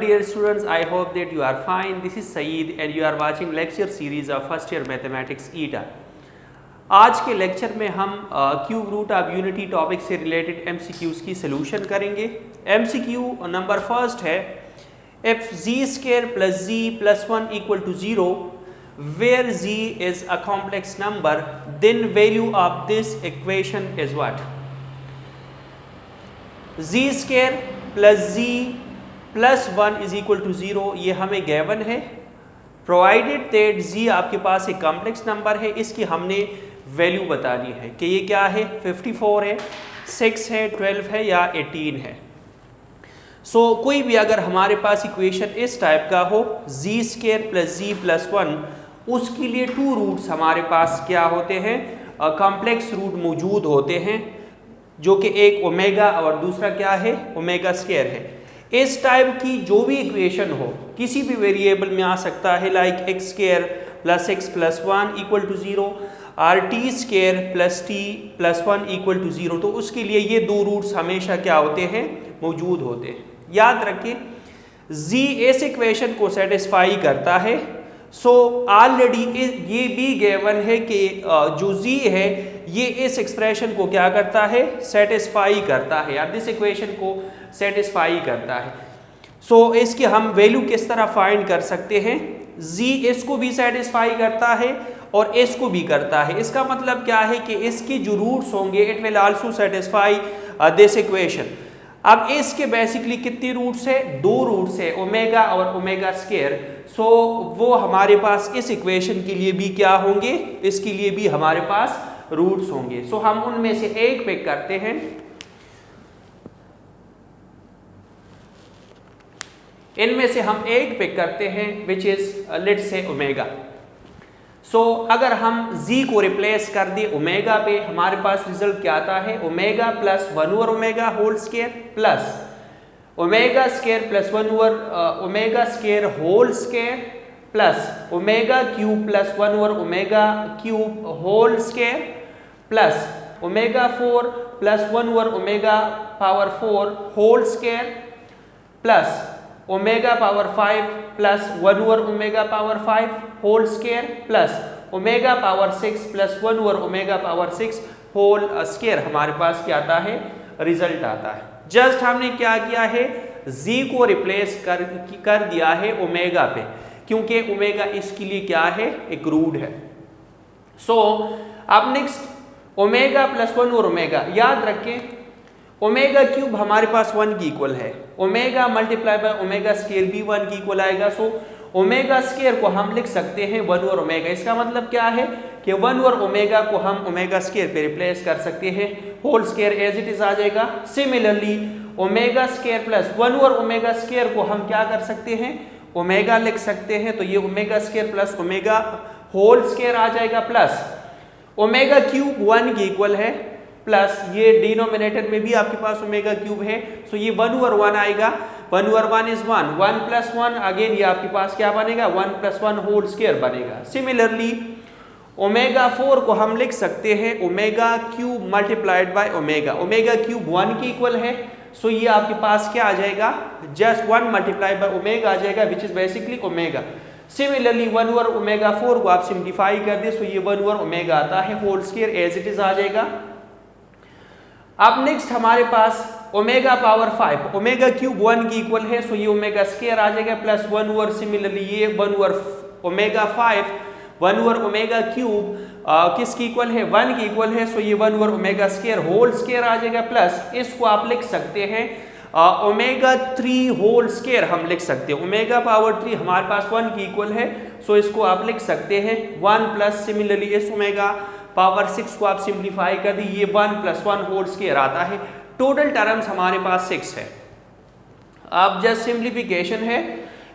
dear students, I hope that you are fine. This is Saeed and you are watching lecture series of first year mathematics ETA. आज के lecture में हम cube root of unity topic से related MCQs की solution करेंगे। MCQ number first है, if z square plus z plus 1 equal to 0 where z is a complex number then value of this equation is what? z square plus z plus 1 is equal to 0 ये हमें given है। Provided that z आपके पास एक complex number है, इसकी हमने value बतानी है कि ये क्या है, 54 है, 6 है, 12 है या 18 है। कोई भी अगर हमारे पास इक्वेशन इस टाइप का हो z square plus z plus 1, उसके लिए टू रूट्स हमारे पास क्या होते हैं, कॉम्प्लेक्स रूट मौजूद होते हैं, जो कि एक ओमेगा और दूसरा क्या है, ओमेगा स्क्वायर है। इस टाइप की जो भी इक्वेशन हो किसी भी वेरिएबल में आ सकता है, like x square plus x plus 1 equal to 0 और t square plus t plus 1 equal to 0, तो उसके लिए ये दो रूट्स हमेशा क्या होते हैं, मौजूद होते हैं। याद रखें z इस इक्वेशन को सेटिस्फाई करता है। ऑलरेडी ये भी गिवन है कि जो z है ये इस एक्सप्रेशन को क्या करता है, सेटिस्फाई करता है, या दिस इक्वेशन को सेटिस्फाई करता है। इसकी हम वैल्यू किस तरह फाइंड कर सकते हैं, z इसको भी सेटिस्फाई करता है और इसको भी करता है। इसका मतलब क्या है कि इसके जो रूट्स होंगे it will also satisfy this equation. अब इसके बेसिकली कितने रूट्स है, दो रूट्स है, ओमेगा और ओमेगा स्क्वायर। वो हमारे पास इस इक्वेशन के लिए भी क्या होंगे, इसके लिए भी हमारे पास रूट्स होंगे। हम उनमें से एक पिक करते हैं। इनमें से हम एक पिक करते हैं which is let's say omega. अगर हम z को रिप्लेस कर दे ओमेगा पे, हमारे पास रिजल्ट क्या आता है, omega plus 1 over omega whole square plus omega square plus 1 over omega square whole square plus omega cube plus 1 over omega cube whole square plus omega 4 plus 1 over omega power 4 whole square plus omega power 5 plus 1 over omega power 5 whole square plus omega power 6 plus 1 over omega power 6 whole square हमारे पास क्या आता है, result आता है। Just हमने क्या किया है, z को रिप्लेस कर दिया है ओमेगा पे, क्योंकि ओमेगा इसके लिए क्या है, एक रूट है। अब next omega plus 1 over omega, याद रखें ओमेगा क्यूब हमारे पास 1 की इक्वल है, omega multiply by omega square भी 1 की इक्वल आएगा। ओमेगा स्क्वायर को हम लिख सकते हैं 1 ओवर ओमेगा। इसका मतलब क्या है कि 1 ओवर ओमेगा को हम ओमेगा स्क्वायर पे रिप्लेस कर सकते हैं, whole square as it is आ जाएगा। Similarly omega square plus 1 over omega square को हम क्या कर सकते हैं, ओमेगा लिख सकते हैं, तो ये omega square plus omega whole square आ जाएगा प्लस ओमेगा क्यूब 1 की इक्वल है प्लस ये डिनोमिनेटर में भी आपके पास ओमेगा क्यूब है, ये 1 ओवर 1 आएगा, 1 ओवर 1 इज 1, 1 प्लस 1 अगेन ये आपके पास क्या बनेगा, 1 प्लस 1 होल स्क्वायर बनेगा। सिमिलरली ओमेगा 4 को हम लिख सकते हैं omega cube multiplied by omega, omega cube 1 की इक्वल है, ये आपके पास क्या आ जाएगा, जस्ट 1 मल्टीप्लाइड बाय ओमेगा आ जाएगा which is basically omega. Similarly 1 over omega 4 को आप सिंप्लीफाई कर दे, ये 1 ओवर ओमेगा आता है, whole square as it is आ जाएगा। अब नेक्स्ट हमारे पास ओमेगा पावर 5, ओमेगा क्यूब 1 की इक्वल है, ये ओमेगा स्क्वायर आ जाएगा प्लस 1 ओवर, सिमिलरली ये 1 over omega 5 1 over omega cube किसकी इक्वल है, 1 की इक्वल है, ये 1 over omega square whole square आ जाएगा प्लस इसको आप लिख सकते हैं ओमेगा 3 होल स्क्वायर हम लिख सकते हैं, ओमेगा पावर 3 हमारे पास 1 की इक्वल है, इसको आप लिख सकते हैं 1 प्लस सिमिलरली इस ओमेगा पावर 6 को आप सिंप्लीफाई कर दी, ये 1 प्लस 1 होल स्क्वायर आता है। टोटल टर्म्स हमारे पास 6 है। अब जस्ट सिंप्लीफिकेशन है,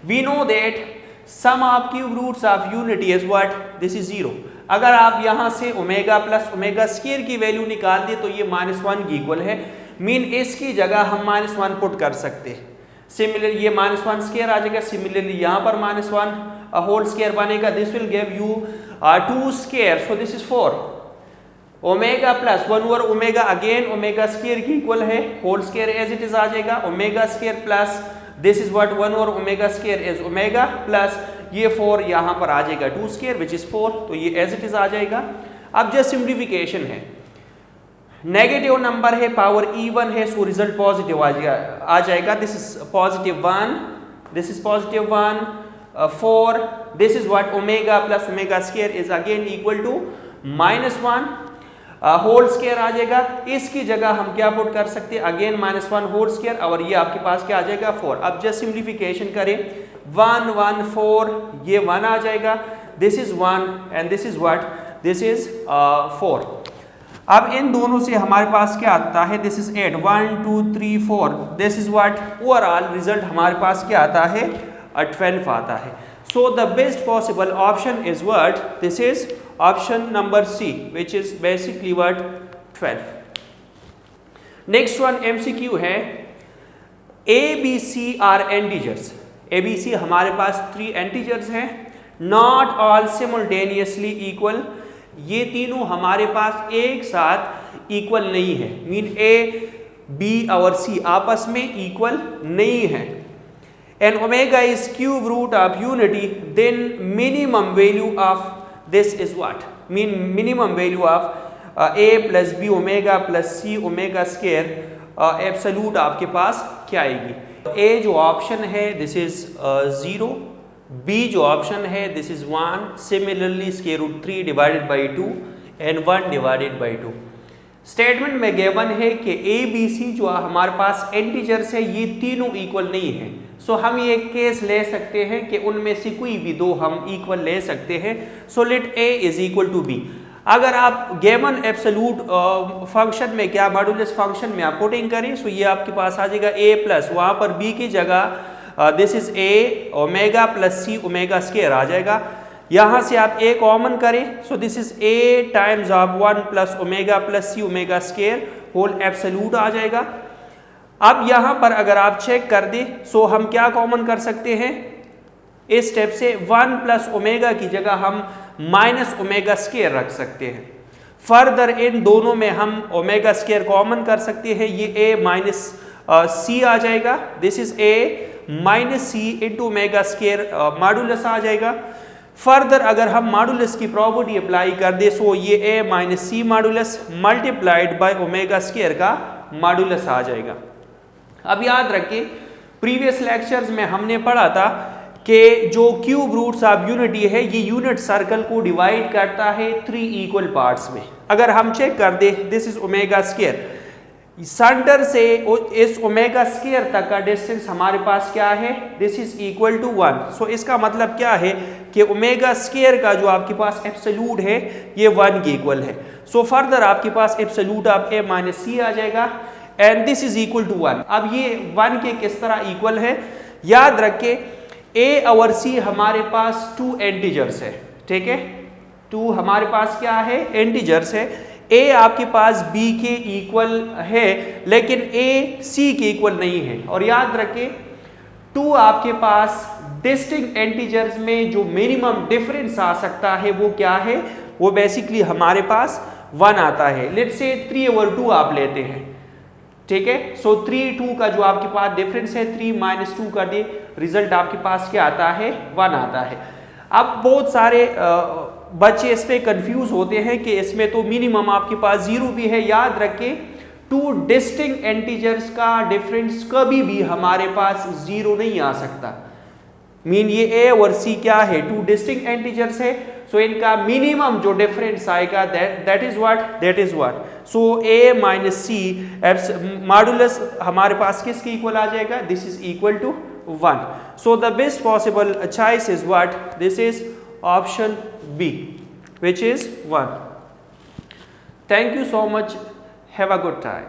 we know that sum of cube roots of unity is what, this is 0। अगर आप यहां से ओमेगा प्लस ओमेगा स्क्वायर की वैल्यू निकाल दे तो ये -1 की इक्वल है, मीन इसकी जगह हम -1 पुट कर सकते हैं। सिमिलर ये -1 स्क्वायर आ जाएगा, सिमिलरली यहाँ पर -1 होल स्क्वायर बनेगा, this will give you 2 square, this is 4। Omega plus 1 over omega again omega square की इक्वल है, whole square as it is आ जाएगा, omega square plus this is what 1 और omega square is omega plus ये 4 यहाँ पर आ जाएगा 2 square which is 4, तो ये एज इट इज आ जाएगा। अब जस्ट सिंप्लीफिकेशन है, नेगेटिव नंबर है, पावर इवन है, सो रिजल्ट पॉजिटिव आ जाएगा। This is positive 1, this is positive 1 4, this is what omega plus omega square is again equal to -1 whole square आ जाएगा। इसकी जगह हम क्या पुट कर सकते हैं, अगेन -1 होल स्क्वायर, और ये आपके पास क्या आ जाएगा 4। अब जस्ट सिंप्लीफिकेशन करें, 1 1 4, ये 1 आ जाएगा, this is 1 and this is what, this is 4। अब इन दोनों से हमारे पास क्या आता है, this is 8, 1 2 3 4, this is what, overall result हमारे पास क्या आता है 12 आता है। सो the best possible option is what, this is option number C, which is basically what 12. Next one MCQ है, A B C are integers. A B C हमारे पास 3 integers हैं, not all simultaneously equal. ये तीनों हमारे पास एक साथ equal नहीं है, मीन A B और C आपस में इक्वल नहीं है। And omega is cube root of unity, then minimum value of this is what, mean minimum value of a plus b omega plus c omega square absolute आपके पास क्या आएगी। a जो ऑप्शन है दिस इज 0, b जो option है this is 1, similarly square root 3 divided by 2 and 1 divided by 2। Statement में given है कि a b c जो हमारे पास इंटीजर्स है ये तीनों इक्वल नहीं है। सो हम ये केस ले सकते हैं कि उनमें से कोई भी दो हम इक्वल ले सकते हैं। So let a is equal to b। अगर आप गिवन एब्सोल्यूट फंक्शन में क्या मॉड्यूलस फंक्शन में आप पुटिंग करें, सो ये आपके पास आ जाएगा a प्लस वहाँ पर b की जगह this is a omega plus c omega square आ जाएगा। यहाँ से आप a कॉमन करें, so this is a times of 1 plus omega plus c omega square whole absolute आ जाएगा। अब यहाँ पर अगर आप चेक कर दें, सो हम क्या कॉमन कर सकते हैं इस स्टेप से, 1 प्लस ओमेगा की जगह हम माइनस ओमेगा स्क्वायर रख सकते हैं। फर्दर इन दोनों में हम ओमेगा स्क्वायर कॉमन कर सकते हैं, ये a माइनस सी आ जाएगा, this is a minus C into omega square modulus आ जाएगा। फर्दर अगर हम मॉड्यूलस की प्रॉपर्टी अप्लाई कर दे, सो ये a minus c modulus multiplied by omega square का मॉड्यूलस आ जाएगा। अब याद रखिए प्रीवियस लेक्चर्स में हमने पढ़ा था कि जो क्यूब रूट्स ऑफ यूनिटी है ये यूनिट सर्कल को डिवाइड करता है 3 इक्वल पार्ट्स में। अगर हम चेक कर दे, this is omega square, centre से इस ओमेगा स्क्वायर तक का डिस्टेंस हमारे पास क्या है, दिस इज इक्वल टू 1। सो इसका मतलब क्या है कि ओमेगा स्क्वायर का जो आपके पास एब्सोल्यूट है ये 1 के इक्वल है। सो फर्दर आपके पास एब्सोल्यूट ऑफ a माइनस सी आ जाएगा and this is equal to 1। अब ये 1 के किस तरह इक्वल है, याद रखें a और c हमारे पास 2 इंटीजर्स है, ठीक है, 2 हमारे पास क्या है इंटीजर्स है। a आपके पास b के इक्वल है लेकिन a c के इक्वल नहीं है। और याद रखें 2 आपके पास डिस्टिंक्ट इंटीजर्स में जो मिनिमम डिफरेंस आ सकता है वो क्या है, वो बेसिकली हमारे पास 1 आता है। लेट्स से 3/2 आप लेते हैं, ठीक है। सो 3/2 का जो आपके पास डिफरेंस है 3 माइनस 2 का दे, रिजल्ट आपके पास क्या आता है 1 आता है। अब बहुत सारे बच्चे इस पे कंफ्यूज होते हैं कि इसमें तो मिनिमम आपके पास 0 भी है। याद रखें 2 डिस्टिंक्ट इंटीजर्स का डिफरेंस कभी भी हमारे पास 0 नहीं आ सकता। मीन ये a और c क्या है, 2 डिस्टिंक्ट इंटीजर्स है, सो इनका मिनिमम जो डिफरेंस आएगा that is what so a minus c modulus हमारे पास किसके इक्वल आ जाएगा, this is equal to 1। So the best possible choice is what, this is option B, which is 1. Thank you so much. Have a good time.